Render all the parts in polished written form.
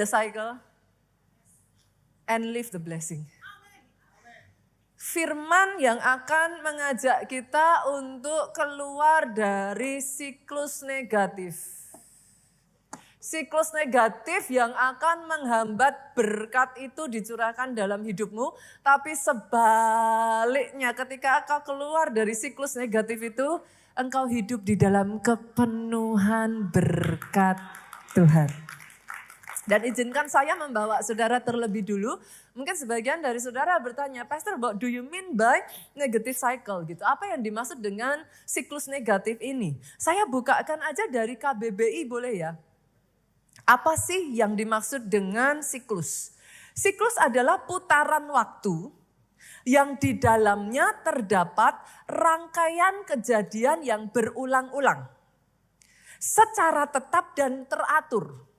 the cycle and live the blessing. Firman yang akan mengajak kita untuk keluar dari siklus negatif. Siklus negatif yang akan menghambat berkat itu dicurahkan dalam hidupmu. Tapi sebaliknya ketika engkau keluar dari siklus negatif itu, engkau hidup di dalam kepenuhan berkat Tuhan. Dan izinkan saya membawa saudara terlebih dulu. Mungkin sebagian dari saudara bertanya, Pastor, what do you mean by negative cycle? Gitu. Apa yang dimaksud dengan siklus negatif ini? Saya bukakan aja dari KBBI boleh ya? Apa sih yang dimaksud dengan siklus? Siklus adalah putaran waktu yang di dalamnya terdapat rangkaian kejadian yang berulang-ulang. Secara tetap dan teratur.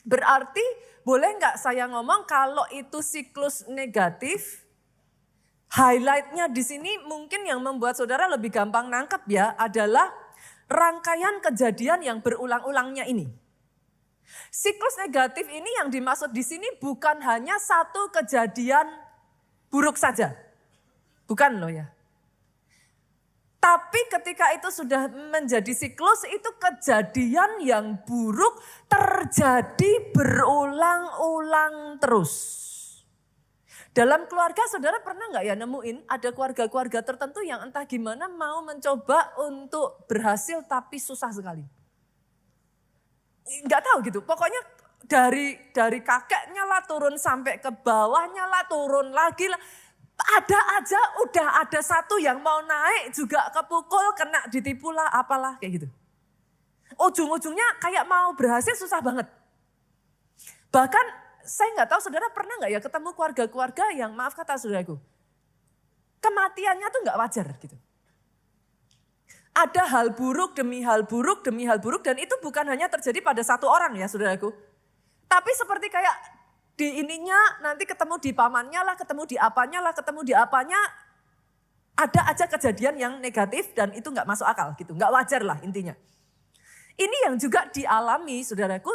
Berarti boleh nggak saya ngomong kalau itu siklus negatif, highlightnya di sini mungkin yang membuat saudara lebih gampang nangkep ya adalah rangkaian kejadian yang berulang-ulangnya ini. Siklus negatif ini yang dimaksud di sini bukan hanya satu kejadian buruk saja, bukan loh ya. Tapi ketika itu sudah menjadi siklus, itu kejadian yang buruk terjadi berulang-ulang terus. Dalam keluarga saudara pernah nggak ya nemuin ada keluarga-keluarga tertentu yang entah gimana mau mencoba untuk berhasil tapi susah sekali. Nggak tahu gitu, pokoknya dari kakeknya lah turun sampai ke bawahnya lah turun lagi lah. Ada aja udah ada satu yang mau naik juga kepukul, kena ditipu lah apalah kayak gitu. Ujung-ujungnya kayak mau berhasil susah banget. Bahkan saya nggak tahu saudara pernah nggak ya ketemu keluarga-keluarga yang maaf kata saudaraku. Kematiannya tuh nggak wajar gitu. Ada hal buruk demi hal buruk demi hal buruk dan itu bukan hanya terjadi pada satu orang ya saudaraku. Tapi seperti kayak di ininya nanti ketemu di pamannya lah, ketemu di apanya lah, ketemu di apanya. Ada aja kejadian yang negatif dan itu gak masuk akal gitu. Gak wajar lah intinya. Ini yang juga dialami saudaraku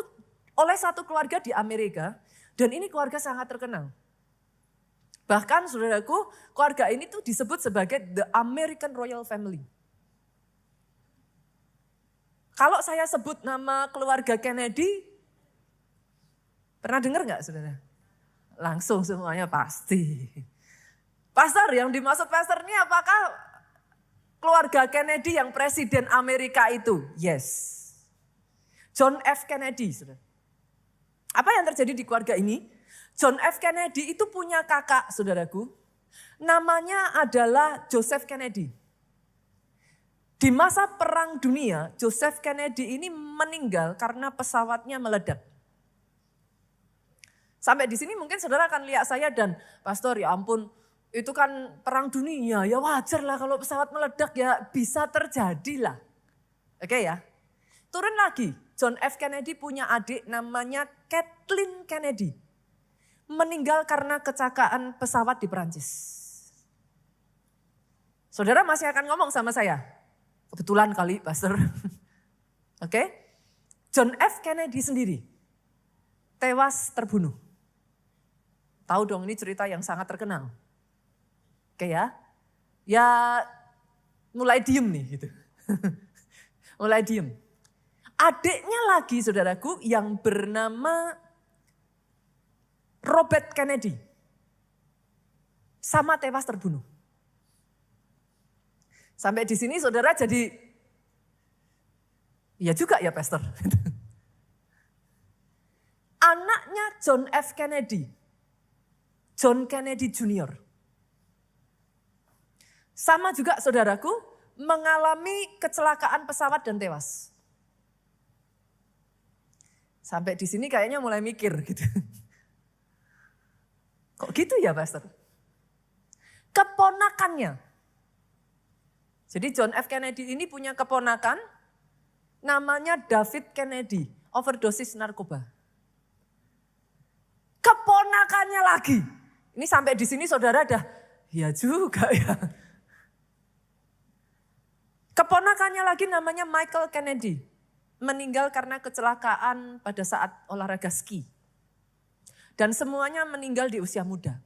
oleh satu keluarga di Amerika. Dan ini keluarga sangat terkenal. Bahkan saudaraku keluarga ini tuh disebut sebagai the American Royal Family. Kalau saya sebut nama keluarga Kennedy, pernah dengar nggak saudara? Langsung semuanya pasti. Pastor, yang dimaksud pastor ini apakah keluarga Kennedy yang presiden Amerika itu? Yes. John F. Kennedy. Saudara. Apa yang terjadi di keluarga ini? John F. Kennedy itu punya kakak saudaraku. Namanya adalah Joseph Kennedy. Di masa perang dunia, Joseph Kennedy ini meninggal karena pesawatnya meledak. Sampai di sini mungkin saudara akan lihat saya dan pastor ya ampun itu kan perang dunia ya wajar lah kalau pesawat meledak ya bisa terjadi lah. Oke ya. Turun lagi John F. Kennedy punya adik namanya Kathleen Kennedy. Meninggal karena kecelakaan pesawat di Perancis. Saudara masih akan ngomong sama saya. Kebetulan kali pastor. Oke. John F. Kennedy sendiri tewas terbunuh. Tahu dong ini cerita yang sangat terkenal. Oke ya. Ya mulai diem nih gitu. Mulai diem. Adiknya lagi saudaraku yang bernama Robert Kennedy. Sama tewas terbunuh. Sampai di sini saudara jadi, ya juga ya pastor. Anaknya John F. Kennedy, John Kennedy Jr. Sama juga saudaraku mengalami kecelakaan pesawat dan tewas. Sampai di sini kayaknya mulai mikir gitu. Kok gitu ya pastor? Keponakannya. Jadi John F. Kennedy ini punya keponakan namanya David Kennedy, overdosis narkoba. Keponakannya lagi. Ini sampai di sini saudara dah, ya juga ya. Keponakannya lagi namanya Michael Kennedy. meninggal karena kecelakaan pada saat olahraga ski. Dan semuanya meninggal di usia muda.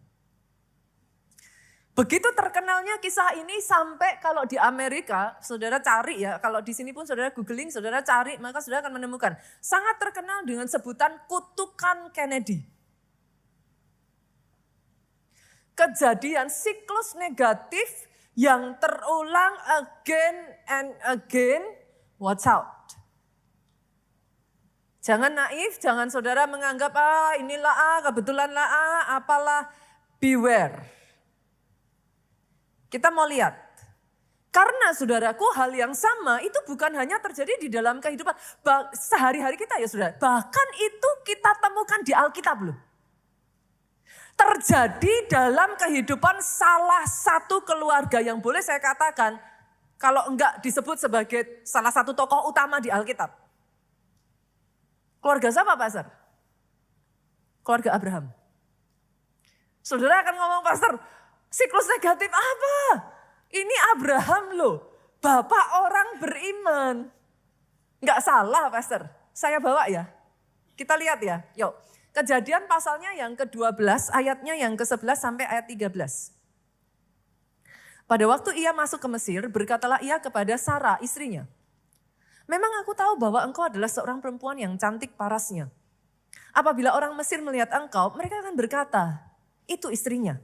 Begitu terkenalnya kisah ini sampai kalau di Amerika, saudara cari ya, kalau di sini pun saudara googling, saudara cari, maka saudara akan menemukan. Sangat terkenal dengan sebutan kutukan Kennedy. Kejadian siklus negatif yang terulang again and again, watch out. Jangan naif, jangan saudara menganggap inilah kebetulan lah apalah, beware. Kita mau lihat. Karena saudaraku hal yang sama itu bukan hanya terjadi di dalam kehidupan sehari-hari kita ya saudara. Bahkan itu kita temukan di Alkitab loh. Terjadi dalam kehidupan salah satu keluarga yang boleh saya katakan kalau enggak disebut sebagai salah satu tokoh utama di Alkitab. Keluarga siapa Pastor? Keluarga Abraham. Saudara akan ngomong Pastor, siklus negatif apa? Ini Abraham loh, bapak orang beriman. Enggak salah Pastor, saya bawa ya. Kita lihat ya, yuk. Kejadian pasalnya yang ke-12, ayatnya yang ke-11 sampai ayat 13. Pada waktu ia masuk ke Mesir, berkatalah ia kepada Sarah istrinya. Memang aku tahu bahwa engkau adalah seorang perempuan yang cantik parasnya. Apabila orang Mesir melihat engkau, mereka akan berkata, itu istrinya.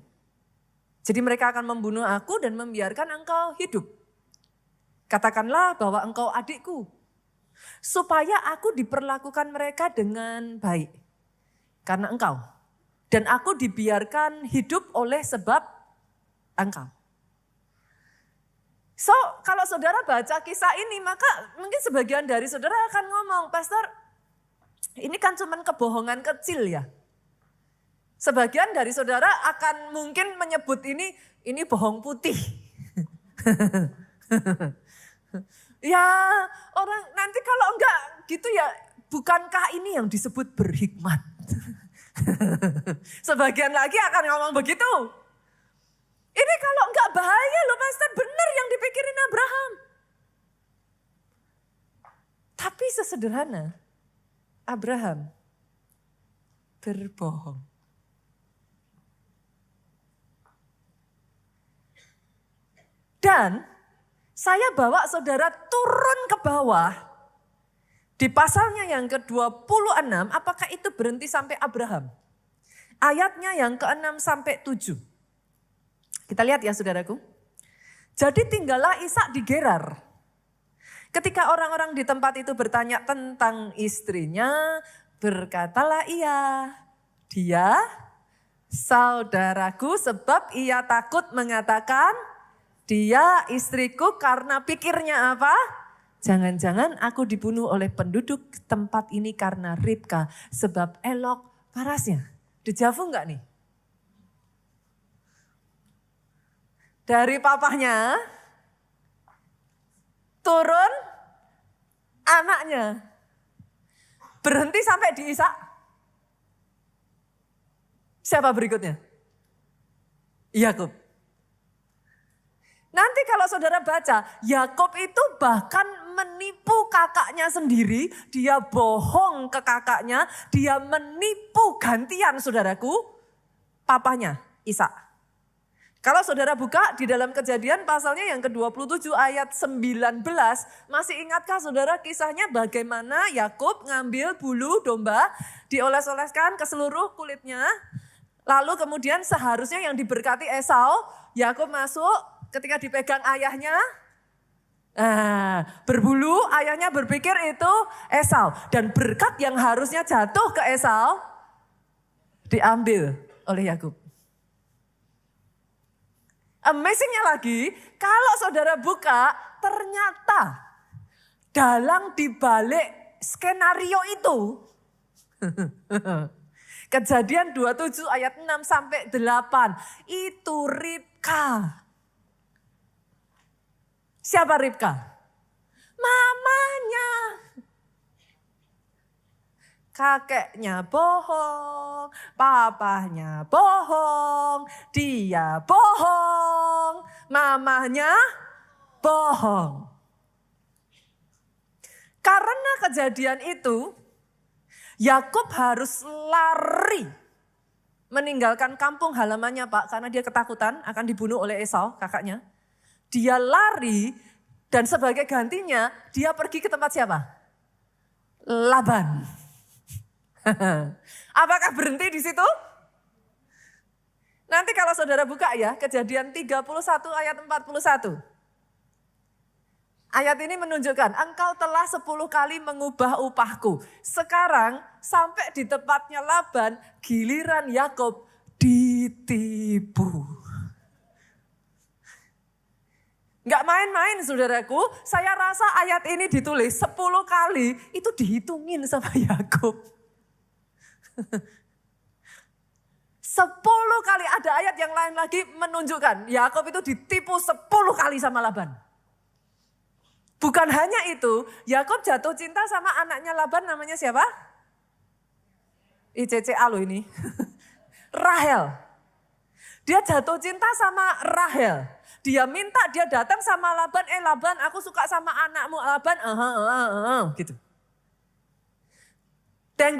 Jadi mereka akan membunuh aku dan membiarkan engkau hidup. Katakanlah bahwa engkau adikku, supaya aku diperlakukan mereka dengan baik. Karena engkau. Dan aku dibiarkan hidup oleh sebab engkau. So, kalau saudara baca kisah ini, maka mungkin sebagian dari saudara akan ngomong, Pastor, ini kan cuma kebohongan kecil ya. Sebagian dari saudara akan mungkin menyebut ini bohong putih. Ya, orang nanti kalau enggak gitu ya, bukankah ini yang disebut berhikmat? Sebagian lagi akan ngomong begitu. Ini kalau enggak bahaya loh Pastor, benar yang dipikirin Abraham. Tapi sesederhana Abraham berbohong. Dan saya bawa saudara turun ke bawah. Di pasalnya yang ke-26, apakah itu berhenti sampai Abraham? Ayatnya yang ke-6 sampai 7. Kita lihat ya saudaraku. Jadi tinggallah Ishak di Gerar. Ketika orang-orang di tempat itu bertanya tentang istrinya, berkatalah ia, dia saudaraku sebab ia takut mengatakan, dia istriku karena pikirnya apa? Jangan-jangan aku dibunuh oleh penduduk tempat ini karena Ribka sebab elok parasnya. Dejavu enggak nih? Dari papahnya turun anaknya. Berhenti sampai di Ishak. Siapa berikutnya? Yakub. Nanti kalau saudara baca, Yakub itu bahkan menipu kakaknya sendiri, dia bohong ke kakaknya, dia menipu gantian saudaraku, papahnya Ishak. Kalau saudara buka di dalam Kejadian pasalnya yang ke-27 ayat 19, masih ingatkah saudara kisahnya bagaimana Yakub ngambil bulu domba, dioles-oleskan ke seluruh kulitnya, lalu kemudian seharusnya yang diberkati Esau, Yakub masuk ketika dipegang ayahnya, berbulu, ayahnya berpikir itu Esau. Dan berkat yang harusnya jatuh ke Esau, diambil oleh Yakub. Amazingnya lagi, kalau saudara buka, ternyata dalam dibalik skenario itu, Kejadian 27 ayat 6 sampai 8, itu Ribka. Siapa Ribka? Mamanya. Kakeknya bohong, papahnya bohong, dia bohong, mamanya bohong. Karena kejadian itu, Yakub harus lari meninggalkan kampung halamannya Pak, karena dia ketakutan akan dibunuh oleh Esau, kakaknya. Dia lari dan sebagai gantinya dia pergi ke tempat siapa? Laban. Apakah berhenti di situ? Nanti kalau saudara buka ya, Kejadian 31 ayat 41. Ayat ini menunjukkan, engkau telah 10 kali mengubah upahku. Sekarang sampai di tempatnya Laban, giliran Yakub ditipu. Gak main-main saudaraku, saya rasa ayat ini ditulis 10 kali, itu dihitungin sama Yakub. 10 kali, ada ayat yang lain lagi menunjukkan, Yakub itu ditipu 10 kali sama Laban. Bukan hanya itu, Yakub jatuh cinta sama anaknya Laban, namanya siapa? ICCA loh ini. Rahel. Dia jatuh cinta sama Rahel. Dia minta, dia datang sama Laban, Laban aku suka sama anakmu. Laban, gitu. Deng,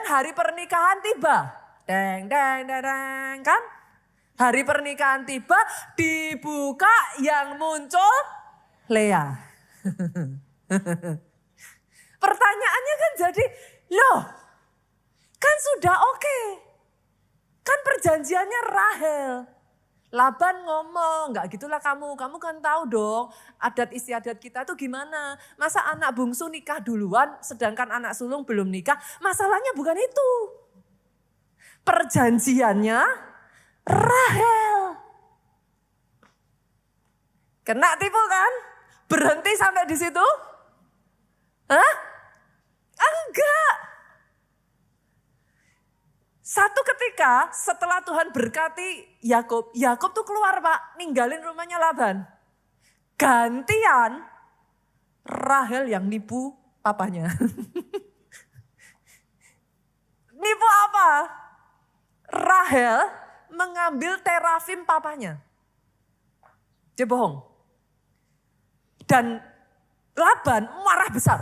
hari pernikahan tiba. Deng, kan? Hari pernikahan tiba, dibuka yang muncul Lea. Pertanyaannya kan jadi, loh kan sudah oke. Kan perjanjiannya Rahel. Laban ngomong, enggak gitulah kamu kan tahu dong adat istiadat kita tuh gimana. Masa anak bungsu nikah duluan sedangkan anak sulung belum nikah. Masalahnya bukan itu. Perjanjiannya Rahel. Kena tipu kan? Berhenti sampai di situ? Hah? Enggak. Satu ketika setelah Tuhan berkati Yakub, Yakub tuh keluar Pak, ninggalin rumahnya Laban. Gantian Rahel yang nipu papanya. Nipu apa? Rahel mengambil terafim papanya. Dia bohong. Dan Laban marah besar.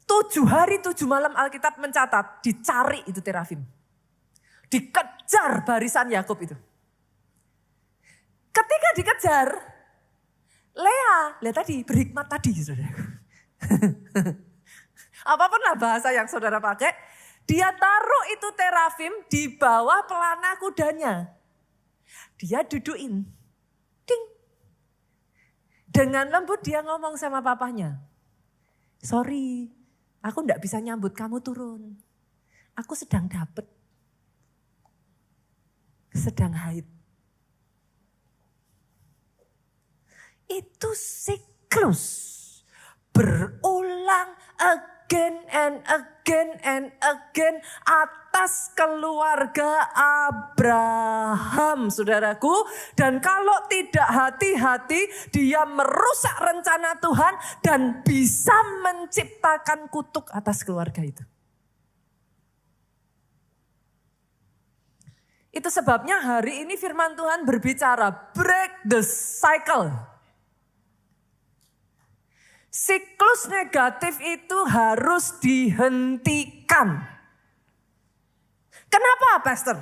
7 hari 7 malam Alkitab mencatat, dicari itu terafim. Dikejar barisan Yakub itu. Ketika dikejar, Lea tadi berhikmat tadi saudara. Apapun lah bahasa yang saudara pakai, dia taruh itu terafim di bawah pelana kudanya. Dia duduin. Ding. Dengan lembut dia ngomong sama papanya. Sorry, aku enggak bisa nyambut kamu turun. Aku sedang dapet. Sedang haid. Itu siklus. Berulang again and again atas keluarga Abraham, saudaraku. Dan kalau tidak hati-hati, dia merusak rencana Tuhan dan bisa menciptakan kutuk atas keluarga itu. Itu sebabnya hari ini firman Tuhan berbicara, break the cycle. Siklus negatif itu harus dihentikan. Kenapa, Pastor?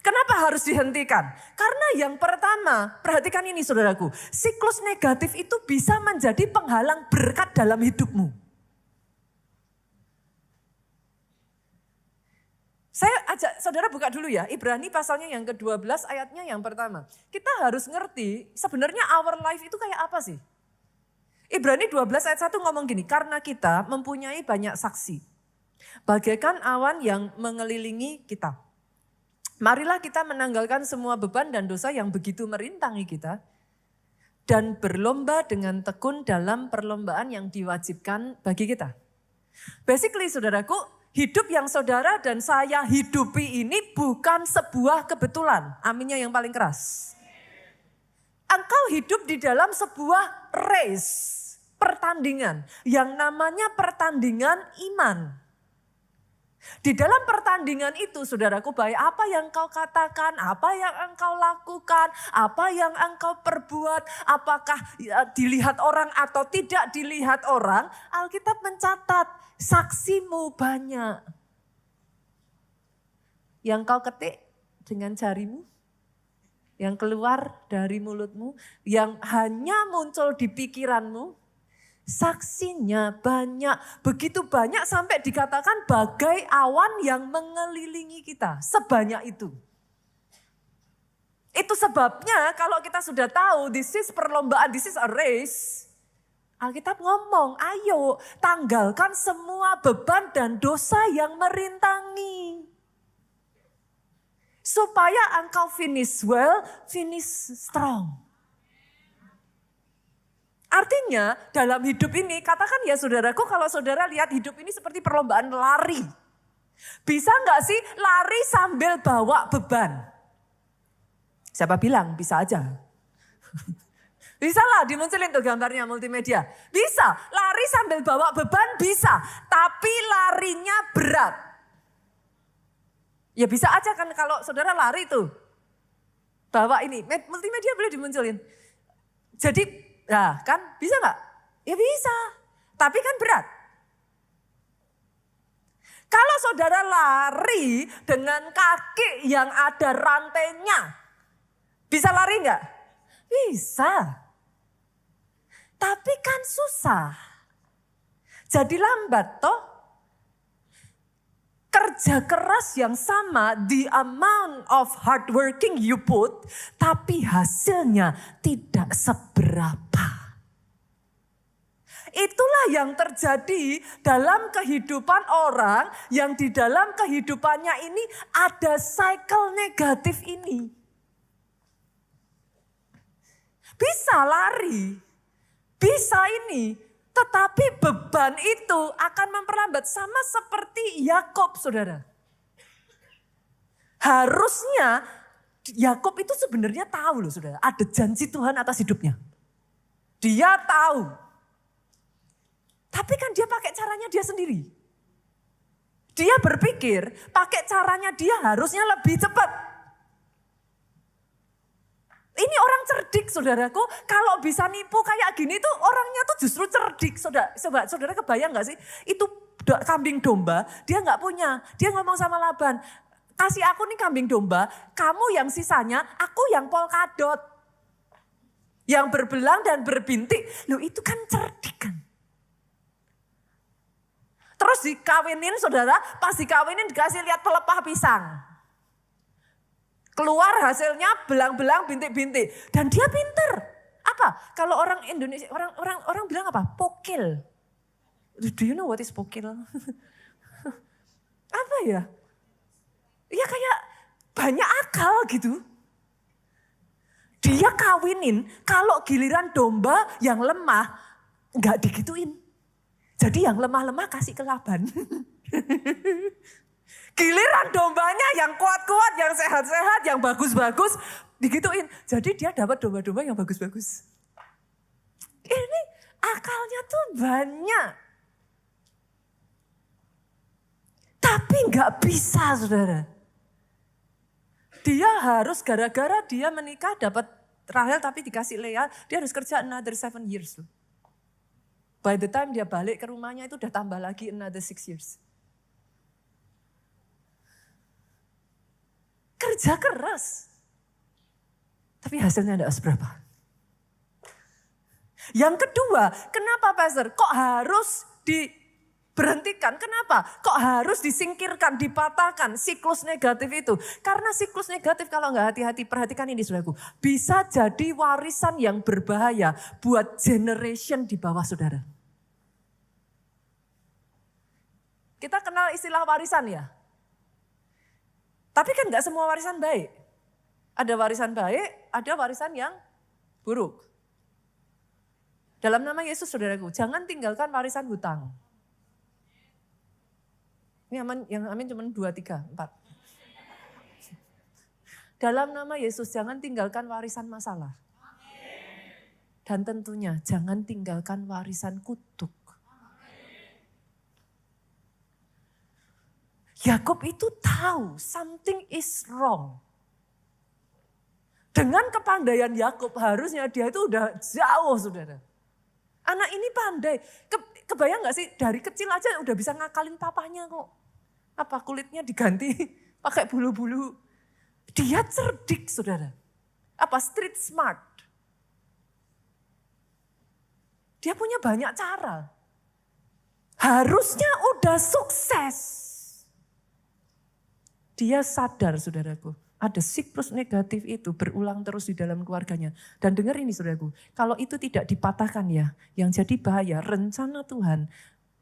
Kenapa harus dihentikan? Karena yang pertama, perhatikan ini saudaraku, siklus negatif itu bisa menjadi penghalang berkat dalam hidupmu. Saya ajak saudara buka dulu ya, Ibrani pasalnya yang ke-12 ayatnya yang pertama. Kita harus ngerti sebenarnya our life itu kayak apa sih? Ibrani 12 ayat 1 ngomong gini, karena kita mempunyai banyak saksi. Bagaikan awan yang mengelilingi kita. Marilah kita menanggalkan semua beban dan dosa yang begitu merintangi kita. Dan berlomba dengan tekun dalam perlombaan yang diwajibkan bagi kita. Basically saudaraku, hidup yang saudara dan saya hidupi ini bukan sebuah kebetulan. Aminnya yang paling keras. Engkau hidup di dalam sebuah race. Pertandingan yang namanya pertandingan iman. Di dalam pertandingan itu, saudaraku, baik apa yang engkau katakan, apa yang engkau lakukan, apa yang engkau perbuat, apakah dilihat orang atau tidak dilihat orang, Alkitab mencatat saksimu banyak. Yang kau ketik dengan jarimu, yang keluar dari mulutmu, yang hanya muncul di pikiranmu, saksinya banyak, begitu banyak sampai dikatakan bagai awan yang mengelilingi kita, sebanyak itu. Itu sebabnya kalau kita sudah tahu this is perlombaan, this is a race, Alkitab ngomong, ayo tanggalkan semua beban dan dosa yang merintangi. Supaya engkau finish well, finish strong. Artinya dalam hidup ini, katakan ya saudaraku, kalau saudara lihat hidup ini seperti perlombaan lari. Bisa nggak sih lari sambil bawa beban? Siapa bilang? Bisa aja. Bisa lah dimunculin tuh gambarnya multimedia. Bisa, lari sambil bawa beban bisa. Tapi larinya berat. Ya bisa aja kan kalau saudara lari tuh. Bawa ini, multimedia boleh dimunculin. Jadi nah kan bisa gak? Ya bisa, tapi kan berat. Kalau saudara lari dengan kaki yang ada rantainya, bisa lari gak? Bisa. Tapi kan susah. Jadi lambat toh. Kerja keras yang sama, the amount of hard working you put, tapi hasilnya tidak seberapa. Itulah yang terjadi dalam kehidupan orang yang di dalam kehidupannya ini ada cycle negatif ini. Bisa lari, bisa ini. Tetapi beban itu akan memperlambat, sama seperti Yakub, saudara. Harusnya Yakub itu sebenarnya tahu loh saudara, ada janji Tuhan atas hidupnya. Dia tahu. Tapi kan dia pakai caranya dia sendiri. Dia berpikir pakai caranya dia harusnya lebih cepat. Ini orang cerdik saudaraku, kalau bisa nipu kayak gini tuh orangnya tuh justru cerdik. Saudara kebayang gak sih? Itu kambing domba, dia gak punya. Dia ngomong sama Laban, kasih aku nih kambing domba, kamu yang sisanya, aku yang polkadot. Yang berbelang dan berbintik. Loh itu kan cerdik kan. Terus dikawinin saudara, pas dikawinin dikasih lihat pelepah pisang. Keluar hasilnya belang-belang, bintik-bintik. Dan dia pinter. Apa? Kalau orang Indonesia, orang bilang apa? Pokil. Do you know what is pokil? Apa ya? Ya kayak banyak akal gitu. Dia kawinin, kalau giliran domba yang lemah, nggak digituin. Jadi yang lemah-lemah kasih ke Laban. Giliran dombanya yang kuat-kuat, yang sehat-sehat, yang bagus-bagus, digituin. Jadi dia dapat domba-domba yang bagus-bagus. Ini akalnya tuh banyak. Tapi gak bisa saudara. Dia harus gara-gara dia menikah dapat Rahel tapi dikasih Lea, dia harus kerja another 7 years. By the time dia balik ke rumahnya itu udah tambah lagi another 6 years. Kerja keras. Tapi hasilnya tidak seberapa. Yang kedua, kenapa Pastor? Kok harus diberhentikan? Kenapa? Kok harus disingkirkan, dipatahkan siklus negatif itu? Karena siklus negatif kalau nggak hati-hati, perhatikan ini saudaraku. Bisa jadi warisan yang berbahaya buat generation di bawah saudara. Kita kenal istilah warisan ya? Tapi kan gak semua warisan baik. Ada warisan baik, ada warisan yang buruk. Dalam nama Yesus saudaraku, jangan tinggalkan warisan hutang. Ini yang amin cuma 2, 3, 4. Dalam nama Yesus jangan tinggalkan warisan masalah. Dan tentunya jangan tinggalkan warisan kutuk. Yakub itu tahu something is wrong. Dengan kepandaian Yakub harusnya dia itu udah jauh, saudara. Anak ini pandai. Kebayang gak sih dari kecil aja udah bisa ngakalin papanya kok. Apa kulitnya diganti pakai bulu-bulu. Dia cerdik, saudara. Apa street smart. Dia punya banyak cara. Harusnya udah sukses. Dia sadar, saudaraku. Ada siklus negatif itu berulang terus di dalam keluarganya. Dan dengar ini, saudaraku. Kalau itu tidak dipatahkan ya. Yang jadi bahaya, rencana Tuhan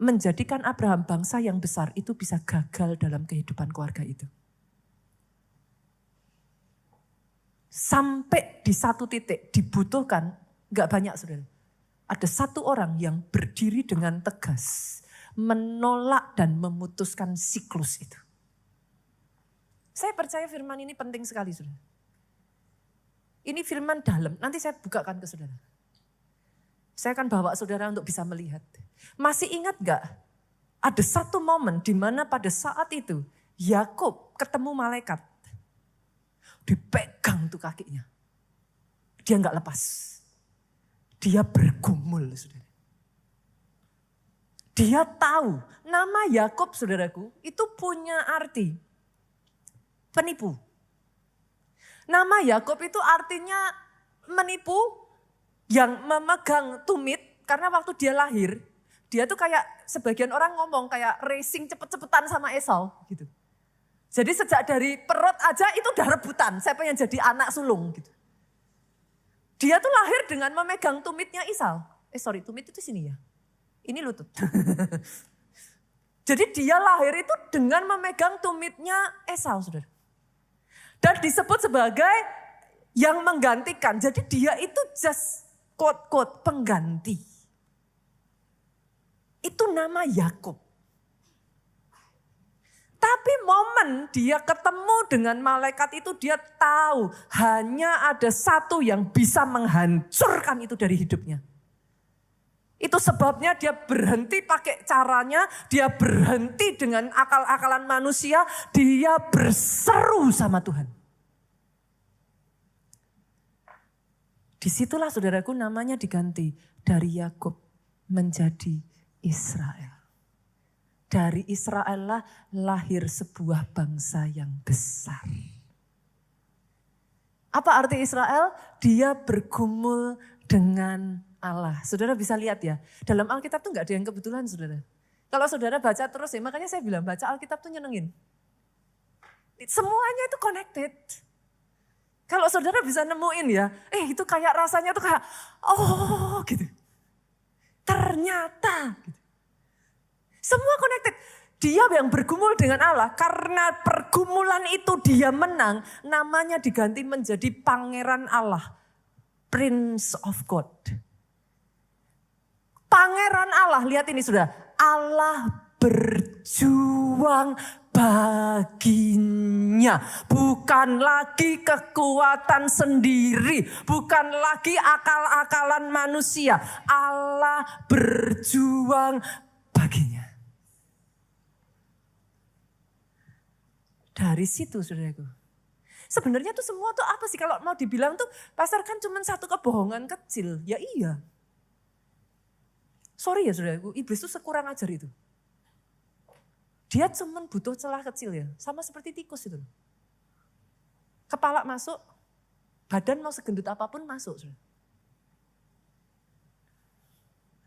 menjadikan Abraham bangsa yang besar itu bisa gagal dalam kehidupan keluarga itu. Sampai di satu titik dibutuhkan, gak banyak, saudara. Ada satu orang yang berdiri dengan tegas. Menolak dan memutuskan siklus itu. Saya percaya firman ini penting sekali, saudara. Ini firman dalam, nanti saya bukakan ke saudara. Saya akan bawa saudara untuk bisa melihat. Masih ingat gak? Ada satu momen di mana pada saat itu Yakub ketemu malaikat. Dipegang tuh kakinya. Dia gak lepas. Dia bergumul, saudara. Dia tahu nama Yakub, saudaraku, itu punya arti penipu. Nama Yakub itu artinya menipu yang memegang tumit karena waktu dia lahir, dia tuh kayak sebagian orang ngomong kayak racing cepet-cepetan sama Esau gitu. Jadi sejak dari perut aja itu udah rebutan, saya pengen jadi anak sulung gitu. Dia tuh lahir dengan memegang tumitnya Esau. Tumit itu sini ya. Ini lutut. Jadi dia lahir itu dengan memegang tumitnya Esau, saudara. Dan disebut sebagai yang menggantikan. Jadi dia itu just quote-quote pengganti. Itu nama Yakub. Tapi momen dia ketemu dengan malaikat itu dia tahu hanya ada satu yang bisa menghancurkan itu dari hidupnya. Itu sebabnya dia berhenti pakai caranya, dia berhenti dengan akal-akalan manusia, dia berseru sama Tuhan. Disitulah saudaraku namanya diganti dari Yakub menjadi Israel. Dari Israel lah lahir sebuah bangsa yang besar. Apa arti Israel? Dia bergumul dengan Allah. Saudara bisa lihat ya, dalam Alkitab tuh gak ada yang kebetulan, saudara. Kalau saudara baca terus ya, makanya saya bilang baca Alkitab tuh nyenengin. Semuanya itu connected. Kalau saudara bisa nemuin ya, itu kayak rasanya tuh kayak, oh gitu. Ternyata gitu. Semua connected. Dia yang bergumul dengan Allah, karena pergumulan itu dia menang, namanya diganti menjadi Pangeran Allah. Prince of God. Pangeran Allah, lihat ini sudah. Allah berjuang baginya. Bukan lagi kekuatan sendiri. Bukan lagi akal-akalan manusia. Allah berjuang baginya. Dari situ, saudaraku. Sebenarnya tuh semua tuh apa sih? Kalau mau dibilang tuh pasar kan cuma satu kebohongan kecil. Ya iya. Sorry ya saudaraku, iblis tuh sekurang ajar itu. Dia cuma butuh celah kecil ya. Sama seperti tikus itu. Kepala masuk, badan mau segendut apapun masuk. Saudara.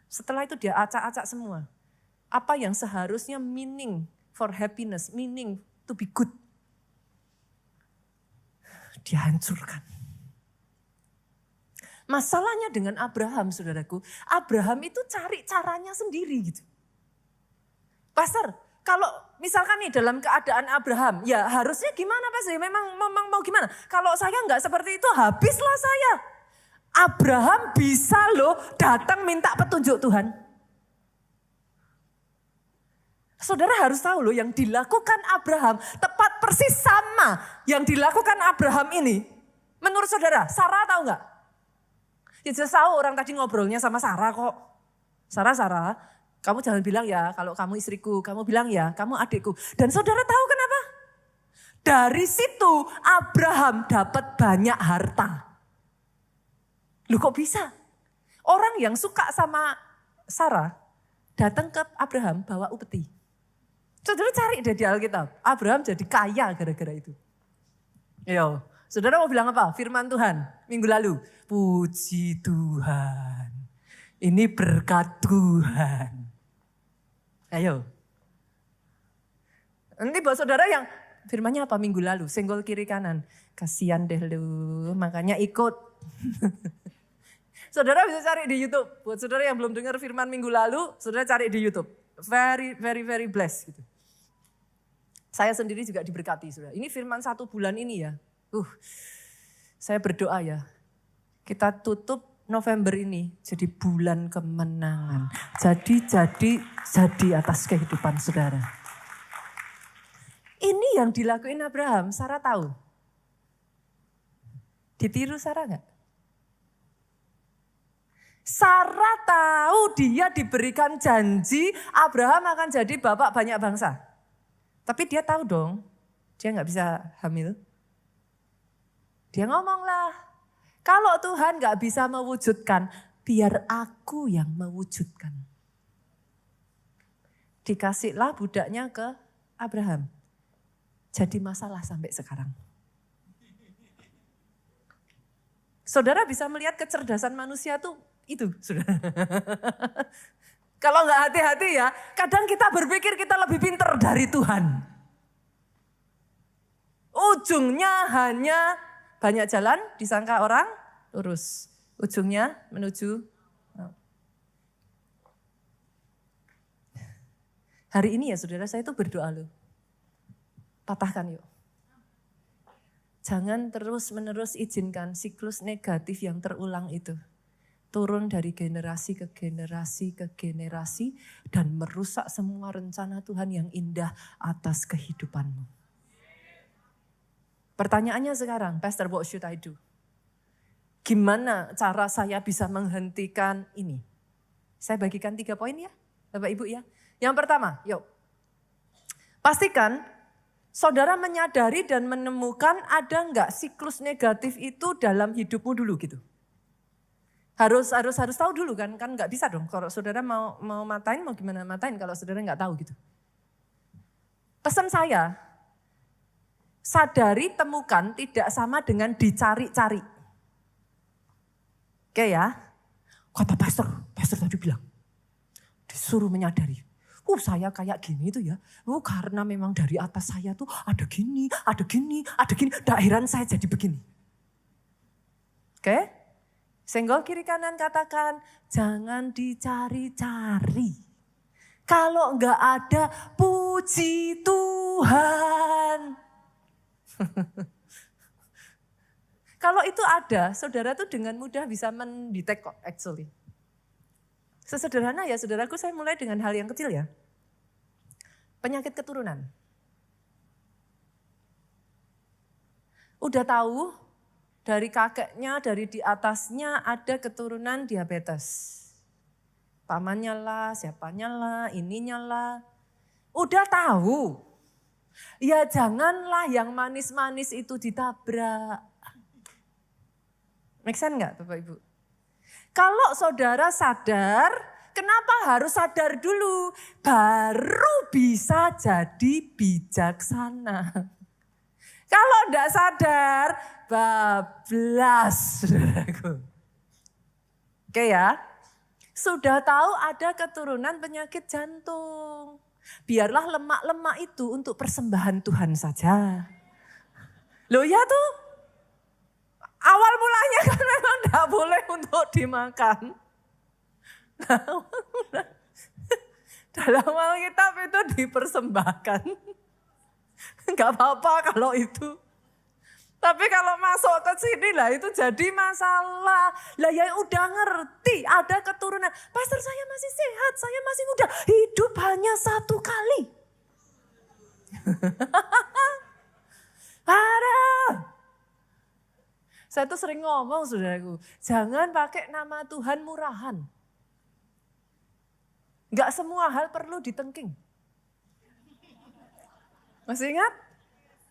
Setelah itu dia acak-acak semua. Apa yang seharusnya meaning for happiness, meaning to be good. Dia hancurkan. Masalahnya dengan Abraham, saudaraku. Abraham itu cari caranya sendiri gitu. Pastor, kalau misalkan nih dalam keadaan Abraham, ya harusnya gimana Pastor? Memang mau gimana? Kalau saya nggak seperti itu, habislah saya. Abraham bisa loh datang minta petunjuk Tuhan. Saudara harus tahu loh yang dilakukan Abraham tepat persis sama yang dilakukan Abraham ini. Menurut saudara, Sarah tahu nggak? Ya jelas tahu orang tadi ngobrolnya sama Sarah kok. Sarah, Kamu jangan bilang ya kalau kamu istriku, kamu bilang ya kamu adikku. Dan saudara tahu kenapa? Dari situ Abraham dapat banyak harta. Loh kok bisa? Orang yang suka sama Sarah datang ke Abraham bawa upeti. Saudara cari deh di Alkitab. Abraham jadi kaya gara-gara itu. Yo, saudara mau bilang apa? Firman Tuhan minggu lalu. Puji Tuhan. Ini berkat Tuhan. Ayo. Nanti buat saudara yang firmannya apa minggu lalu? Senggol kiri kanan. Kasian deh lu, makanya ikut. Saudara bisa cari di YouTube. Buat saudara yang belum dengar firman minggu lalu, saudara cari di YouTube. Very, very, very blessed gitu. Saya sendiri juga diberkati, saudara. Ini firman 1 bulan ini ya. Saya berdoa ya. Kita tutup November ini jadi bulan kemenangan. Jadi atas kehidupan saudara. Ini yang dilakuin Abraham, Sarah tahu. Ditiru Sarah enggak? Sarah tahu dia diberikan janji Abraham akan jadi bapak banyak bangsa. Tapi dia tahu dong, dia nggak bisa hamil. Dia ngomong lah, kalau Tuhan nggak bisa mewujudkan, biar aku yang mewujudkan. Dikasihlah budaknya ke Abraham. Jadi masalah sampai sekarang. Saudara bisa melihat kecerdasan manusia tuh itu, saudara. Kalau nggak hati-hati ya, kadang kita berpikir kita lebih pintar dari Tuhan. Ujungnya hanya banyak jalan disangka orang lurus. Ujungnya menuju. Hari ini ya saudara, saya itu berdoa loh. Patahkan yuk. Jangan terus-menerus izinkan siklus negatif yang terulang itu turun dari generasi ke generasi ke generasi dan merusak semua rencana Tuhan yang indah atas kehidupanmu. Pertanyaannya sekarang, Pastor, what should I do? Gimana cara saya bisa menghentikan ini? Saya bagikan 3 poin ya, Bapak Ibu ya. Yang pertama, yuk. Pastikan saudara menyadari dan menemukan ada enggak siklus negatif itu dalam hidupmu dulu gitu. Harus tahu dulu kan nggak bisa dong. Kalau saudara mau matain, mau gimana matain kalau saudara nggak tahu gitu. Pesan saya, sadari, temukan tidak sama dengan dicari-cari. Oke ya, kata pastor tadi bilang, disuruh menyadari. Saya kayak gini tuh ya, karena memang dari atas saya tuh ada gini. Daerah saya jadi begini. Oke? Senggol kiri kanan katakan, jangan dicari-cari. Kalau enggak ada, puji Tuhan. Kalau itu ada, saudara tuh dengan mudah bisa mendetek kok actually. Sesederhana ya saudaraku, saya mulai dengan hal yang kecil ya. Penyakit keturunan. Udah tahu? Dari kakeknya, dari di atasnya ada keturunan diabetes. Pamannya lah, siapanya lah, ininya lah. Udah tahu. Ya janganlah yang manis-manis itu ditabrak. Make sense nggak Bapak Ibu? Kalau saudara sadar, kenapa harus sadar dulu? Baru bisa jadi bijaksana. Kalau enggak sadar, bablas, saudaraku. Oke ya, sudah tahu ada keturunan penyakit jantung. Biarlah lemak-lemak itu untuk persembahan Tuhan saja. Loh ya tuh, awal mulanya kan memang enggak boleh untuk dimakan. Dalam Alkitab itu dipersembahkan. Enggak apa-apa kalau itu. Tapi kalau masuk ke sini lah itu jadi masalah. Lah ya udah ngerti ada keturunan. Pastor saya masih sehat, saya masih muda. Hidup hanya 1 kali. Ada. Saya tuh sering ngomong saudaraku. Jangan pakai nama Tuhan murahan. Enggak semua hal perlu ditengking. Masih ingat?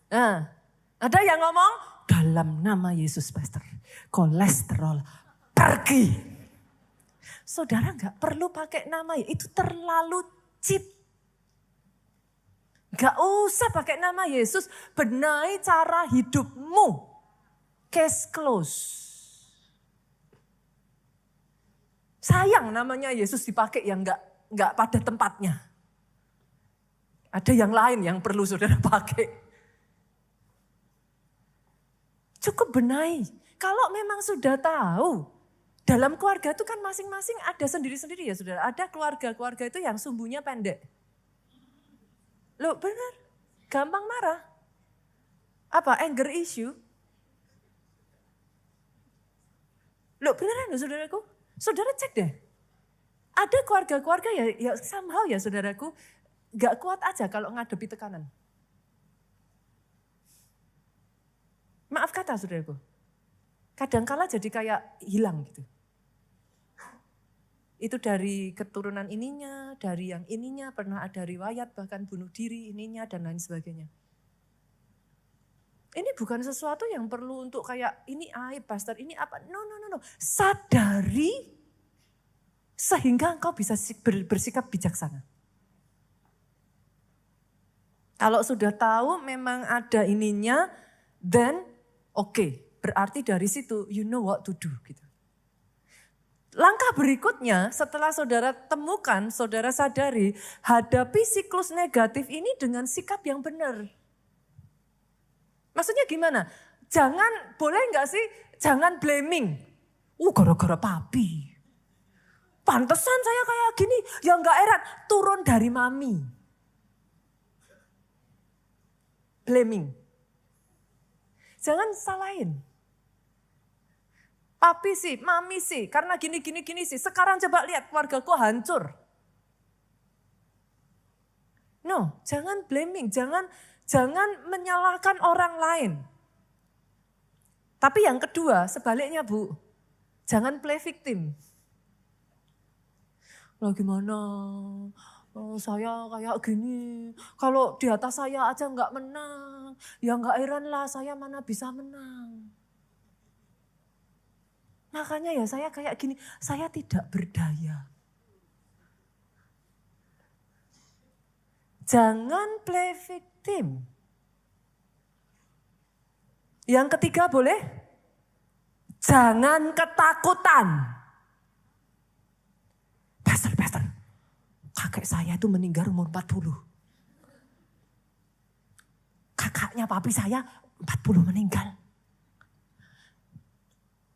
Nah, ada yang ngomong, dalam nama Yesus Pastor, kolesterol pergi. Saudara enggak perlu pakai nama, itu terlalu cheap. Enggak usah pakai nama Yesus, benahi cara hidupmu. Case close. Sayang namanya Yesus dipakai yang enggak pada tempatnya. Ada yang lain yang perlu saudara pakai. Cukup benahi. Kalau memang sudah tahu, dalam keluarga itu kan masing-masing ada sendiri-sendiri ya saudara. Ada keluarga-keluarga itu yang sumbunya pendek. Loh benar, gampang marah. Apa, anger issue? Loh beneran loh saudaraku. Saudara cek deh. Ada keluarga-keluarga ya somehow ya saudaraku, gak kuat aja kalau ngadepi tekanan. Maaf kata saudaraku. Kadangkala jadi kayak hilang gitu. Itu dari keturunan ininya, dari yang ininya, pernah ada riwayat bahkan bunuh diri ininya dan lain sebagainya. Ini bukan sesuatu yang perlu untuk kayak ini aib pastor, ini apa. No. Sadari sehingga engkau bisa bersikap bijaksana. Kalau sudah tahu memang ada ininya, then okay. Berarti dari situ you know what to do gitu. Langkah berikutnya setelah saudara temukan, saudara sadari, hadapi siklus negatif ini dengan sikap yang benar. Maksudnya gimana? Jangan, boleh enggak sih, jangan blaming. Gara-gara papi. Pantesan saya kayak gini, ya enggak erat, turun dari mami. Blaming. Jangan salahin. Papi sih, mami sih, karena gini sih. Sekarang coba lihat keluargaku hancur. No, jangan blaming, jangan menyalahkan orang lain. Tapi yang kedua, sebaliknya Bu, jangan play victim. Lah gimana? Oh, saya kayak gini, kalau di atas saya aja nggak menang, ya nggak heran lah saya mana bisa menang. Makanya ya saya kayak gini, saya tidak berdaya. Jangan play victim. Yang ketiga boleh? Jangan ketakutan. Pastor, kakek saya itu meninggal umur 40. Kakaknya papi saya 40 meninggal.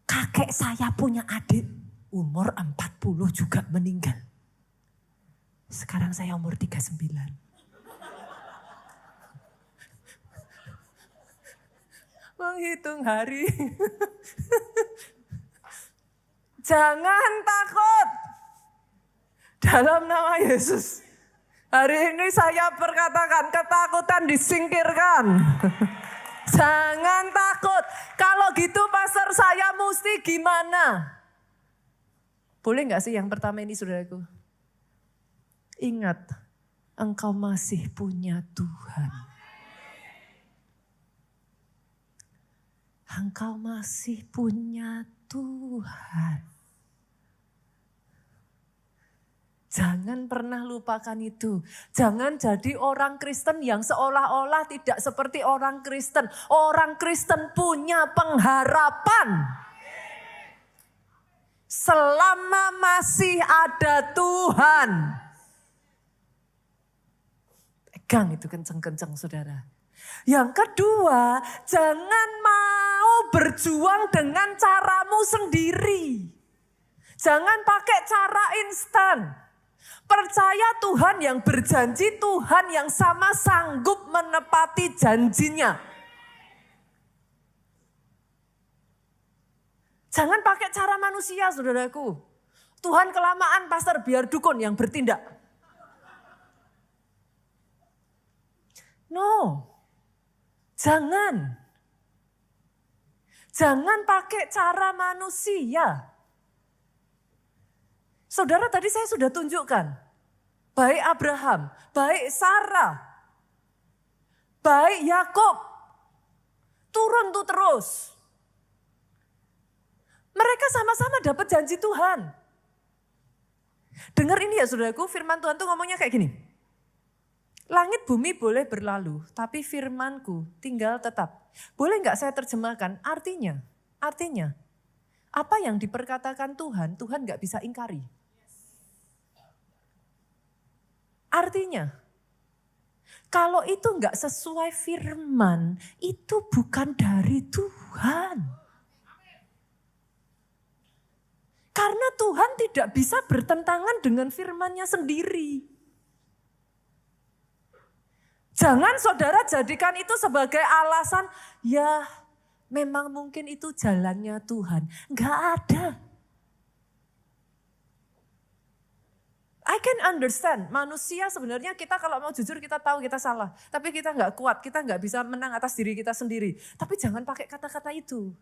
Kakek saya punya adik umur 40 juga meninggal. Sekarang saya umur 39. Menghitung hari. Jangan takut. Dalam nama Yesus. Hari ini saya perkatakan ketakutan disingkirkan. Jangan takut. Kalau gitu pastor saya mesti gimana? Boleh gak sih yang pertama ini saudaraku? Ingat, engkau masih punya Tuhan. Engkau masih punya Tuhan. Jangan pernah lupakan itu. Jangan jadi orang Kristen yang seolah-olah tidak seperti orang Kristen. Orang Kristen punya pengharapan. Selama masih ada Tuhan. Pegang itu kenceng-kenceng saudara. Yang kedua, jangan mau berjuang dengan caramu sendiri. Jangan pakai cara instan. Percaya Tuhan yang berjanji, Tuhan yang sama sanggup menepati janjinya. Jangan pakai cara manusia saudaraku. Tuhan kelamaan pastor biar dukun yang bertindak. No, jangan. Jangan pakai cara manusia. Saudara tadi saya sudah tunjukkan. baik Abraham, baik Sarah, baik Yakub, turun tuh terus. Mereka sama-sama dapat janji Tuhan. Dengar ini ya saudaraku, firman Tuhan tuh ngomongnya kayak gini. Langit bumi boleh berlalu, tapi firmanku tinggal tetap. Boleh nggak saya terjemahkan? Artinya, apa yang diperkatakan Tuhan, Tuhan nggak bisa ingkari. Artinya, kalau itu nggak sesuai firman, itu bukan dari Tuhan. Karena Tuhan tidak bisa bertentangan dengan firman-Nya sendiri. Jangan saudara jadikan itu sebagai alasan, ya memang mungkin itu jalannya Tuhan. Enggak ada. I can understand, manusia sebenarnya kita kalau mau jujur kita tahu kita salah. Tapi kita enggak kuat, kita enggak bisa menang atas diri kita sendiri. Tapi jangan pakai kata-kata itu.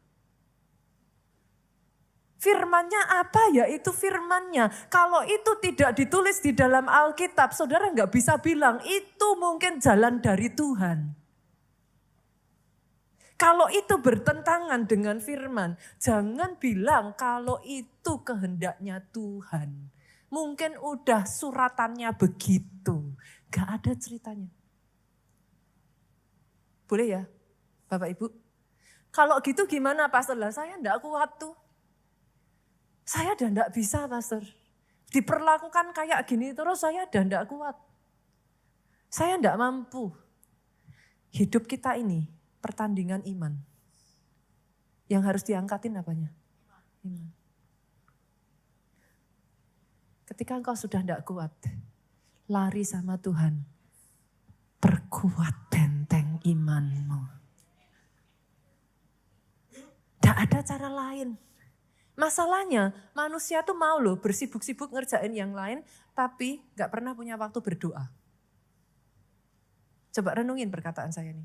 Firman-Nya apa? Ya itu firman-Nya. Kalau itu tidak ditulis di dalam Alkitab, saudara nggak bisa bilang itu mungkin jalan dari Tuhan. Kalau itu bertentangan dengan firman, jangan bilang kalau itu kehendaknya Tuhan. Mungkin udah suratannya begitu. Nggak ada ceritanya. Boleh ya Bapak Ibu? Kalau gitu gimana Pastor? Lah saya nggak kuat tuh. Saya udah enggak bisa Pastor. Diperlakukan kayak gini terus saya udah enggak kuat. Saya enggak mampu. Hidup kita ini pertandingan iman. Yang harus diangkatin apanya? Iman. Ketika engkau sudah enggak kuat, lari sama Tuhan. Perkuat benteng imanmu. Enggak ada cara lain. Masalahnya manusia tuh mau loh bersibuk-sibuk ngerjain yang lain tapi gak pernah punya waktu berdoa. Coba renungin perkataan saya nih.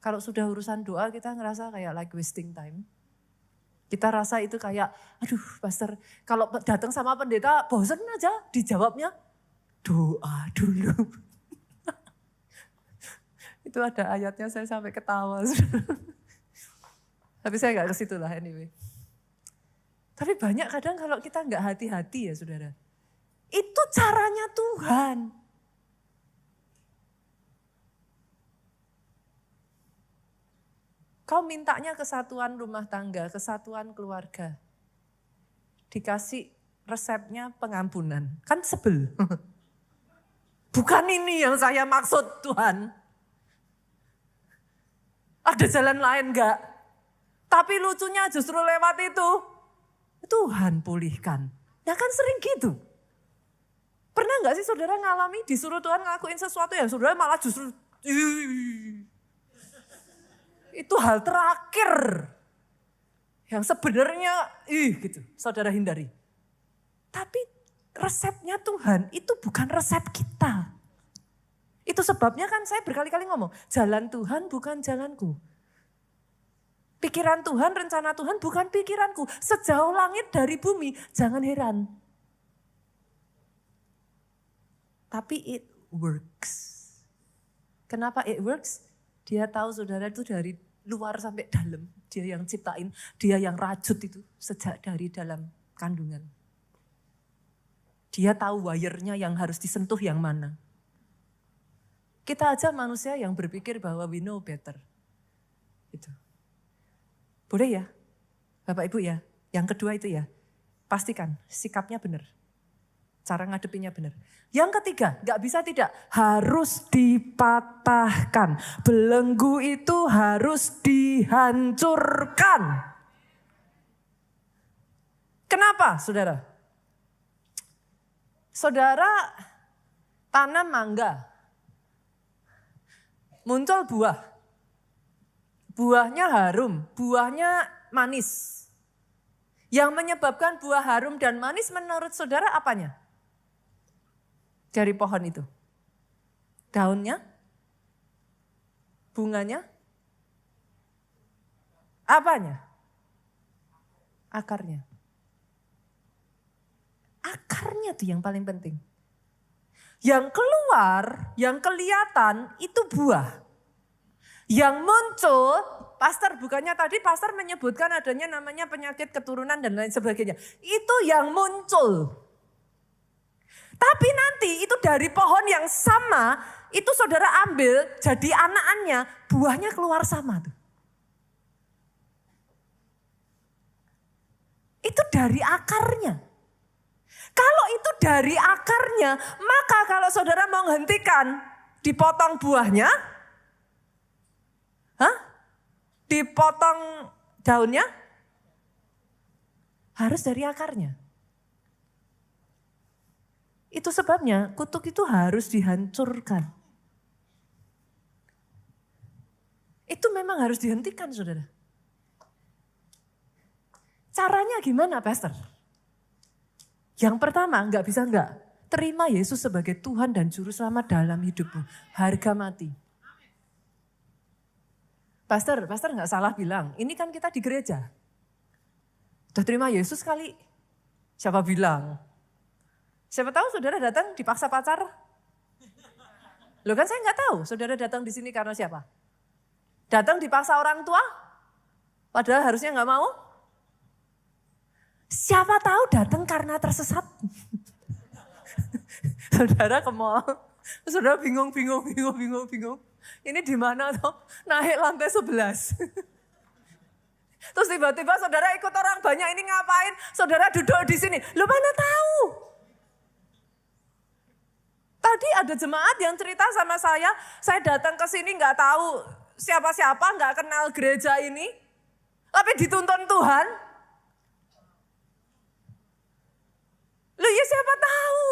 Kalau sudah urusan doa kita ngerasa kayak like wasting time. Kita rasa itu kayak aduh Pastor kalau datang sama pendeta bosen aja dijawabnya doa dulu. Itu ada ayatnya saya sampai ketawa. Tapi saya gak ke situ lah anyway. Tapi banyak kadang kalau kita gak hati-hati ya saudara. Itu caranya Tuhan. Kau mintanya kesatuan rumah tangga, kesatuan keluarga. Dikasih resepnya pengampunan. Kan sebel. Bukan ini yang saya maksud Tuhan. Ada jalan lain gak? Tapi lucunya justru lewat itu, Tuhan pulihkan. Ya kan sering gitu. Pernah gak sih saudara ngalami disuruh Tuhan ngelakuin sesuatu yang saudara malah justru, itu hal terakhir. Yang sebenarnya, gitu, saudara hindari. Tapi resepnya Tuhan itu bukan resep kita. Itu sebabnya kan saya berkali-kali ngomong, jalan Tuhan bukan jalanku. Pikiran Tuhan, rencana Tuhan bukan pikiranku. Sejauh langit dari bumi, jangan heran. Tapi it works. Kenapa it works? Dia tahu saudara itu dari luar sampai dalam. Dia yang ciptain, dia yang rajut itu sejak dari dalam kandungan. Dia tahu wire-nya yang harus disentuh yang mana. Kita aja manusia yang berpikir bahwa we know better. Itu. Boleh ya, Bapak Ibu ya. Yang kedua itu ya, pastikan sikapnya benar. Cara ngadepinnya benar. Yang ketiga, gak bisa tidak, harus dipatahkan. Belenggu itu harus dihancurkan. Kenapa saudara? Saudara tanam mangga, muncul buah. Buahnya harum, buahnya manis. Yang menyebabkan buah harum dan manis menurut saudara apanya? Dari pohon itu. Daunnya? Bunganya? Apanya? Akarnya. Akarnya tuh yang paling penting. Yang keluar, yang kelihatan itu buah. Yang muncul, pastor bukannya tadi pastor menyebutkan adanya namanya penyakit keturunan dan lain sebagainya. Itu yang muncul. Tapi nanti itu dari pohon yang sama, itu saudara ambil jadi anakannya, buahnya keluar sama tuh. Itu dari akarnya. Kalau itu dari akarnya, maka kalau saudara mau menghentikan, dipotong buahnya, dipotong daunnya, harus dari akarnya. Itu sebabnya kutuk itu harus dihancurkan. Itu memang harus dihentikan, saudara. Caranya gimana, pastor? Yang pertama, enggak bisa enggak. Terima Yesus sebagai Tuhan dan Juru Selamat dalam hidupmu. Harga mati. Pastor enggak salah bilang, ini kan kita di gereja. Udah terima Yesus kali. Siapa bilang? Siapa tahu saudara datang dipaksa pacar. Loh kan saya enggak tahu saudara datang di sini karena siapa? Datang dipaksa orang tua? Padahal harusnya enggak mau? Siapa tahu datang karena tersesat. Saudara ke mall, saudara bingung. Ini di mana toh? Naik lantai 11. Terus tiba-tiba saudara ikut orang banyak, ini ngapain? Saudara duduk di sini. Lu mana tahu? Tadi ada jemaat yang cerita sama saya datang ke sini nggak tahu siapa-siapa, nggak kenal gereja ini. Tapi dituntun Tuhan. Loh ya siapa tahu.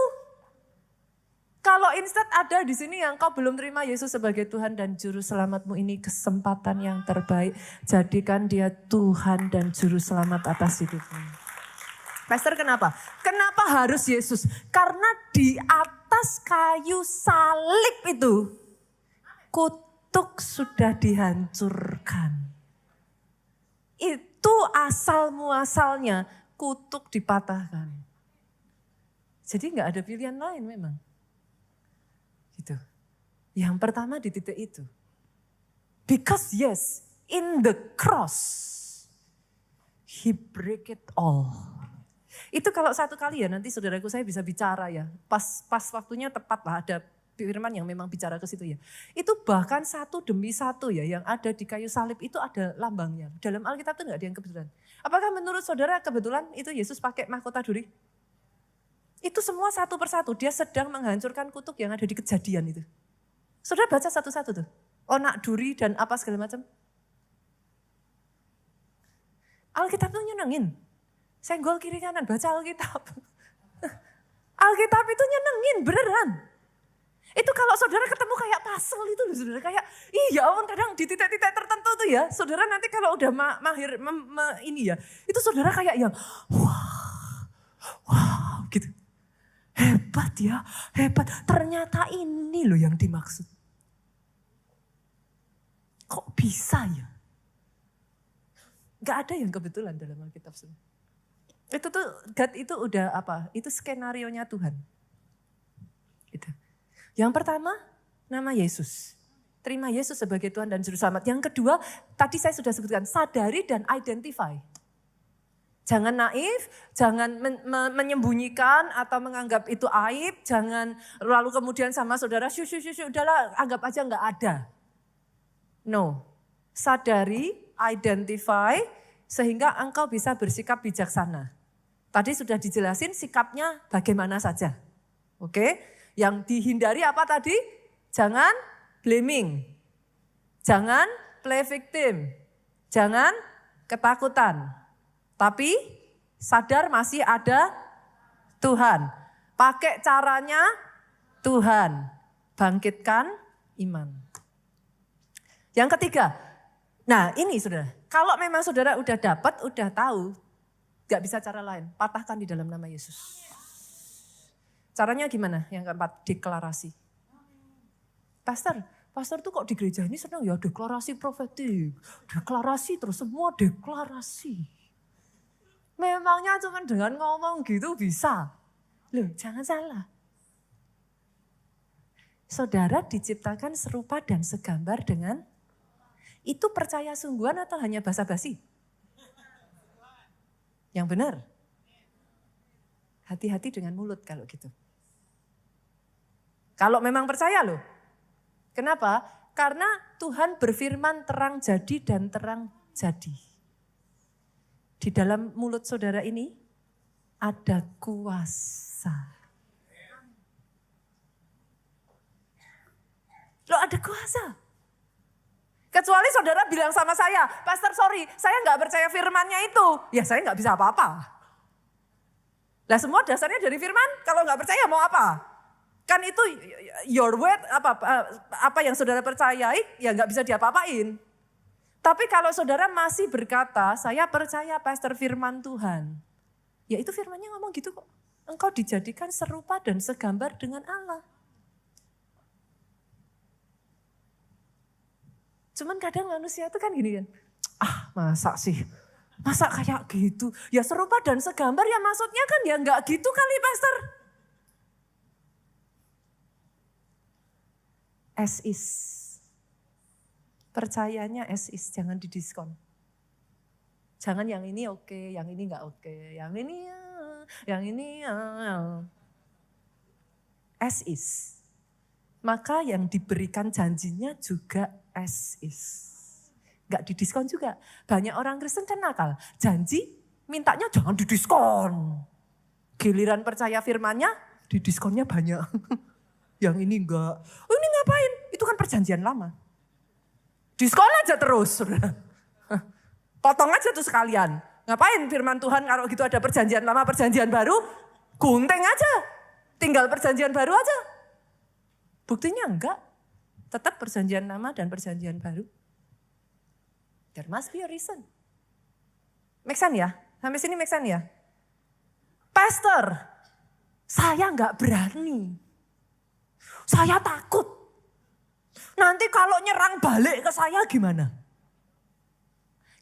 Kalau instead ada di sini yang kau belum terima Yesus sebagai Tuhan dan Juru Selamatmu, ini kesempatan yang terbaik. Jadikan dia Tuhan dan Juru Selamat atas hidupmu. Pastor kenapa? Kenapa harus Yesus? Karena di atas kayu salib itu kutuk sudah dihancurkan. Itu asal muasalnya kutuk dipatahkan. Jadi nggak ada pilihan lain memang. Gitu. Yang pertama di titik itu. Because yes, in the cross, he break it all. Itu kalau satu kali ya, nanti saudaraku saya bisa bicara ya. Pas waktunya tepat lah, ada firman yang memang bicara ke situ ya. Itu bahkan satu demi satu ya, yang ada di kayu salib itu ada lambangnya. Dalam Alkitab itu nggak ada yang kebetulan. Apakah menurut saudara kebetulan itu Yesus pakai mahkota duri? Itu semua satu persatu, dia sedang menghancurkan kutuk yang ada di Kejadian itu. Saudara baca satu-satu tuh, onak duri dan apa segala macam. Alkitab tuh nyenengin, senggol kiri kanan, baca Alkitab. Alkitab itu nyenengin, beneran. Itu kalau saudara ketemu kayak puzzle itu loh saudara, kayak iya ampun kadang di titik-titik tertentu tuh ya, saudara nanti kalau udah mahir ini ya, itu saudara kayak yang wow gitu. Hebat ya, hebat. Ternyata ini loh yang dimaksud. Kok bisa ya? Gak ada yang kebetulan dalam Alkitab semua. Itu tuh, God itu udah apa? Itu skenarionya Tuhan. Gitu. Yang pertama, nama Yesus. Terima Yesus sebagai Tuhan dan Juru Selamat. Yang kedua, tadi saya sudah sebutkan, sadari dan identify. Jangan naif, jangan menyembunyikan atau menganggap itu aib, jangan lalu kemudian sama saudara, udahlah anggap aja nggak ada. No, sadari, identify, sehingga engkau bisa bersikap bijaksana. Tadi sudah dijelasin sikapnya bagaimana saja. Oke, yang dihindari apa tadi? Jangan blaming, jangan play victim, jangan ketakutan. Tapi sadar masih ada Tuhan. Pakai caranya Tuhan. Bangkitkan iman. Yang ketiga. Nah ini saudara. Kalau memang saudara udah dapat, udah tahu. Gak bisa cara lain. Patahkan di dalam nama Yesus. Caranya gimana? Yang keempat, deklarasi. Pastor tuh kok di gereja ini senang ya deklarasi profetik. Deklarasi terus semua deklarasi. Memangnya cuma dengan ngomong gitu bisa? Loh, jangan salah. Saudara diciptakan serupa dan segambar dengan, itu percaya sungguhan atau hanya basa-basi? Yang benar. Hati-hati dengan mulut kalau gitu. Kalau memang percaya loh. Kenapa? Karena Tuhan berfirman terang jadi dan terang jadi. Di dalam mulut saudara ini ada kuasa. Loh, ada kuasa. Kecuali saudara bilang sama saya, Pastor sorry, saya nggak percaya firmannya itu. Ya saya nggak bisa apa-apa. Lah semua dasarnya dari firman, kalau nggak percaya mau apa? Kan itu your word, apa yang saudara percayai, ya nggak bisa diapa-apain. Tapi kalau saudara masih berkata, saya percaya Pastor firman Tuhan. Ya itu firmannya ngomong gitu kok. Engkau dijadikan serupa dan segambar dengan Allah. Cuman kadang manusia itu kan gini kan, masa sih, masa kayak gitu. Ya serupa dan segambar ya maksudnya kan ya nggak gitu kali Pastor. As is. Percayanya as is, jangan didiskon. Jangan yang ini oke, yang ini nggak oke, yang ini ya, yang ini ya. As is. Maka yang diberikan janjinya juga as is. Gak didiskon juga. Banyak orang Kristen kan nakal. Janji mintanya jangan didiskon. Giliran percaya firmannya didiskonnya banyak. Yang ini enggak. Oh ini ngapain? Itu kan perjanjian lama. Diskon aja terus. Potong aja tuh sekalian. Ngapain firman Tuhan kalau gitu ada perjanjian lama, perjanjian baru. Gunting aja. Tinggal perjanjian baru aja. Buktinya enggak. Tetap perjanjian lama dan perjanjian baru. There must be a reason. Make sense ya? Sampai sini make sense ya? Pastor, saya enggak berani. Saya takut. Nanti kalau nyerang balik ke saya gimana?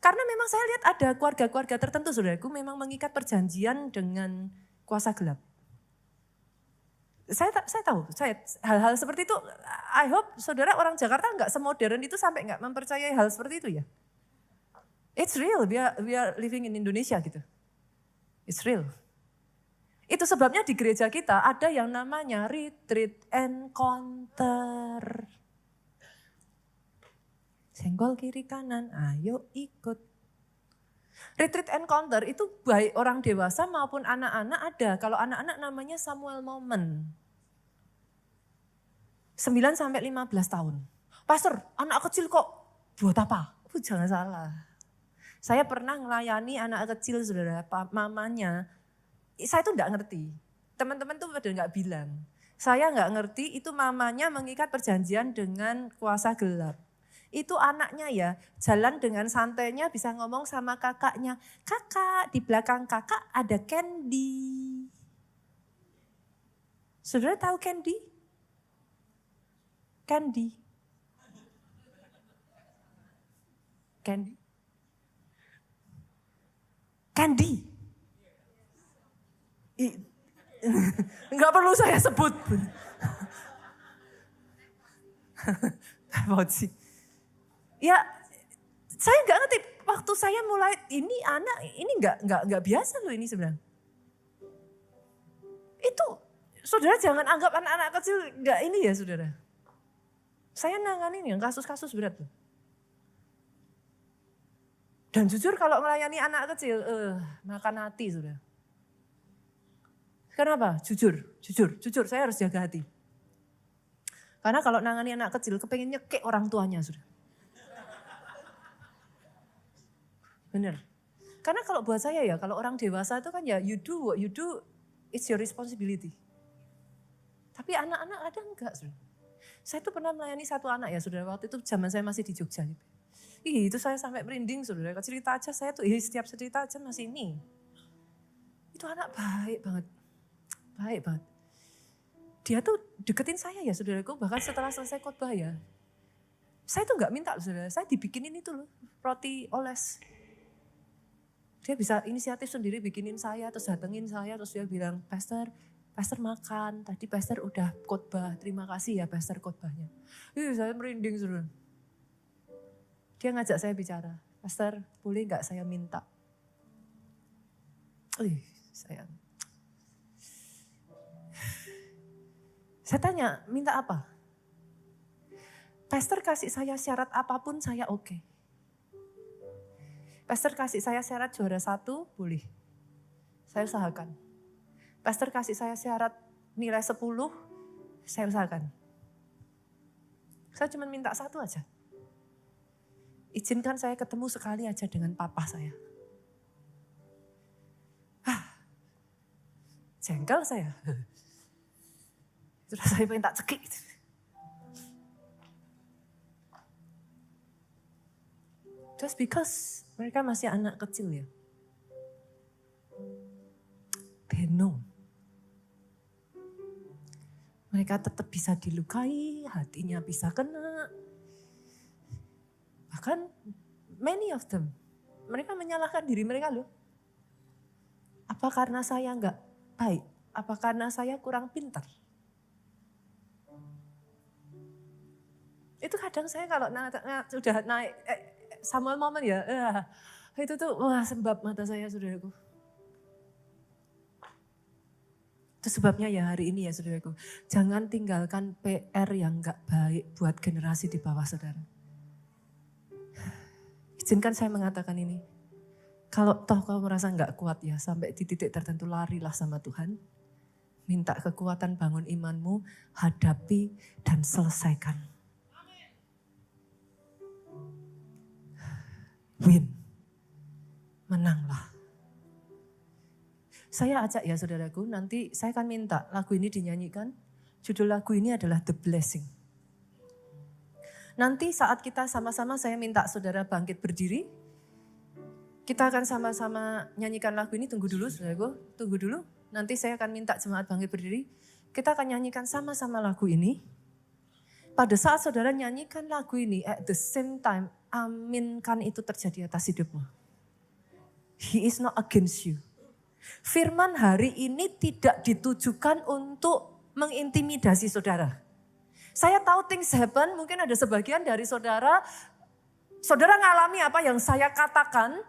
Karena memang saya lihat ada keluarga-keluarga tertentu saudaraku memang mengikat perjanjian dengan kuasa gelap. Saya tahu, hal-hal seperti itu, I hope saudara orang Jakarta enggak semodern itu sampai enggak mempercayai hal seperti itu ya. It's real, we are living in Indonesia gitu. It's real. Itu sebabnya di gereja kita ada yang namanya retreat encounter. Senggol kiri kanan, ayo ikut. Retreat encounter itu baik orang dewasa maupun anak-anak ada. Kalau anak-anak namanya Samuel Moment. 9-15 tahun. Pastor, anak kecil kok buat apa? Jangan salah. Saya pernah melayani anak kecil saudara, mamanya. Saya tuh enggak ngerti. Teman-teman tuh pada enggak bilang. Saya enggak ngerti itu mamanya mengikat perjanjian dengan kuasa gelap. Itu anaknya ya jalan dengan santainya bisa ngomong sama kakaknya. Kakak, di belakang kakak ada Candy. Saudara tahu Candy? Candy. Candy. Candy. Enggak perlu saya sebut. Ya, saya nggak ngerti. Waktu saya mulai ini anak ini nggak biasa loh ini sebenarnya. Itu saudara jangan anggap anak-anak kecil nggak ini ya saudara. Saya nanganin yang kasus-kasus berat loh. Dan jujur kalau melayani anak kecil, makan hati saudara. Kenapa? Jujur, saya harus jaga hati. Karena kalau nangani anak kecil, kepengen nyekek orang tuanya saudara. Bener. Karena kalau buat saya ya, kalau orang dewasa itu kan ya you do what you do, it's your responsibility. Tapi anak-anak ada enggak saudara. Saya tuh pernah melayani satu anak ya saudara, waktu itu zaman saya masih di Jogja. Itu saya sampai merinding saudara, cerita aja saya tuh setiap cerita aja masih ini. Itu anak baik banget. Dia tuh deketin saya ya saudaraku, bahkan setelah selesai khotbah ya. Saya tuh gak minta loh saudara, saya dibikinin itu loh, roti oles. Dia bisa inisiatif sendiri bikinin saya, terus datengin saya, terus dia bilang, Pastor Pastor makan, tadi pastor udah khotbah, terima kasih ya pastor khotbahnya. Saya merinding saudara. Dia ngajak saya bicara, pastor boleh gak saya minta? Saya tanya, minta apa? Pastor kasih saya syarat apapun saya oke. Pastor kasih saya syarat juara 1, boleh. Saya usahakan. Pastor kasih saya syarat nilai 10, saya usahakan. Saya cuma minta 1 aja. Izinkan saya ketemu sekali aja dengan papa saya. Jengkel saya. Terus saya pengen tak cekik. Just because mereka masih anak kecil ya. They know. Mereka tetap bisa dilukai, hatinya bisa kena. Bahkan many of them, mereka menyalahkan diri mereka loh. Apa karena saya enggak baik? Apa karena saya kurang pintar? Itu kadang saya kalau sudah naik, Samuel Moment ya, itu tuh wah sembab mata saya saudaraku. Itu sebabnya ya hari ini ya saudaraku, jangan tinggalkan PR yang enggak baik buat generasi di bawah saudara. Izinkan saya mengatakan ini. Kalau toh kau merasa enggak kuat ya, sampai di titik tertentu larilah sama Tuhan. Minta kekuatan bangun imanmu, hadapi dan selesaikan. Win, menanglah. Saya ajak ya saudaraku, nanti saya akan minta lagu ini dinyanyikan. Judul lagu ini adalah The Blessing. Nanti saat kita sama-sama saya minta saudara bangkit berdiri. Kita akan sama-sama nyanyikan lagu ini, tunggu dulu saudaraku, tunggu dulu. Nanti saya akan minta jemaat bangkit berdiri. Kita akan nyanyikan sama-sama lagu ini. Pada saat saudara nyanyikan lagu ini, at the same time, aminkan itu terjadi atas hidupmu. He is not against you. Firman hari ini tidak ditujukan untuk mengintimidasi saudara. Saya tahu things happen, mungkin ada sebagian dari saudara ngalami apa yang saya katakan.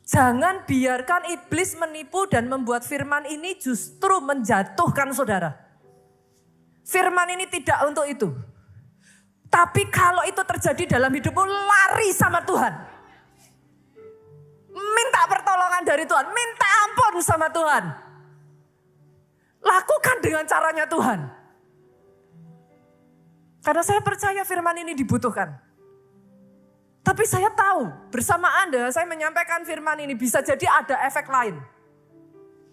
Jangan biarkan iblis menipu dan membuat firman ini justru menjatuhkan saudara. Firman ini tidak untuk itu. Tapi kalau itu terjadi dalam hidupmu, lari sama Tuhan. Minta pertolongan dari Tuhan, minta ampun sama Tuhan. Lakukan dengan caranya Tuhan. Karena saya percaya firman ini dibutuhkan. Tapi saya tahu bersama Anda, saya menyampaikan firman ini bisa jadi ada efek lain.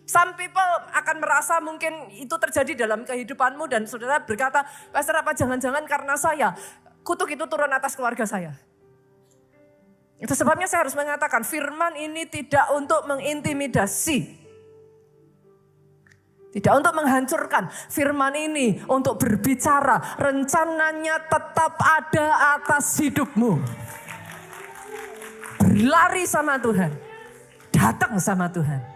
Some people akan merasa mungkin itu terjadi dalam kehidupanmu dan saudara berkata, Pastor apa jangan-jangan karena saya, kutuk itu turun atas keluarga saya. Itu sebabnya saya harus mengatakan firman ini tidak untuk mengintimidasi. Tidak untuk menghancurkan, firman ini untuk berbicara, rencananya tetap ada atas hidupmu. Berlari sama Tuhan, datang sama Tuhan.